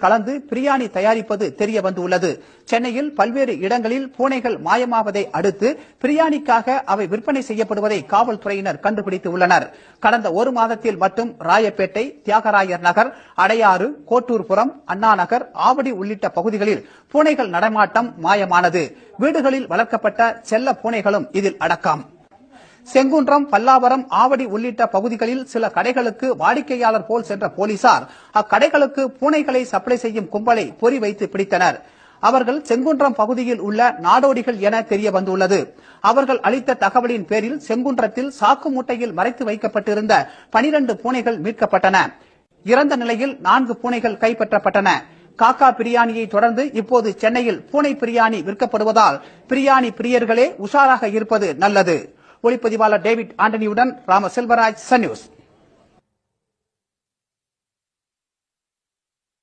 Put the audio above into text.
கலந்து பிரியாணி தயாரிப்பது தெரிய வந்துள்ளது. சென்னையில் பல்வேறு இடங்களில் பூனைகள் மாயமாவதை அடுத்து பிரியாணிக்காக அவை விற்பனை செய்யப்படுவதை காவல்துறையினர் கண்டுபிடித்து உள்ளனர். கடந்த ஒரு மாதத்தில் மட்டும் ராயப்பேட்டை, தியாகராயர் நகர், அடையாறு, கோட்டூர்புரம், அண்ணா நகர், ஆவடி உள்ளிட்ட பகுதிகளில் பூனைகள் நடமாட்டம் மாயமானது. வீடுகளில் வளர்க்கப்பட்ட செல்ல பூனைகளும் இதில் அடக்கம். செங்குன்றம், பல்லாவரம், ஆவடி உள்ளிட்ட பகுதிகளில் சில கடைகளுக்கு வாடிக்கையாளர் போல் சென்ற போலீசார் அக்கடைகளுக்கு பூனைகளை சப்ளை செய்யும் கும்பலை பொறி வைத்து பிடித்தனர். அவர்கள் செங்குன்றம் பகுதியில் உள்ள நாடோடிகள் என தெரிய வந்துள்ளது. அவர்கள் அளித்த தகவலின் பேரில் செங்குன்றத்தில் சாக்கு மூட்டையில் மறைத்து வைக்கப்பட்டிருந்த 12 பூனைகள் மீட்கப்பட்டன. இறந்த நிலையில் 4 பூனைகள் கைப்பற்றப்பட்டன. காக்கா பிரியாணியை தொடர்ந்து இப்போது சென்னையில் பூனை பிரியாணி விற்கப்படுவதால் பிரியாணி பிரியர்களே உஷாராக இருப்பது நல்லது. ஒளிப்பதிவாளர் டேவிட் ஆண்டனியுடன் ராம செல்வராஜ், சன் நியூஸ்.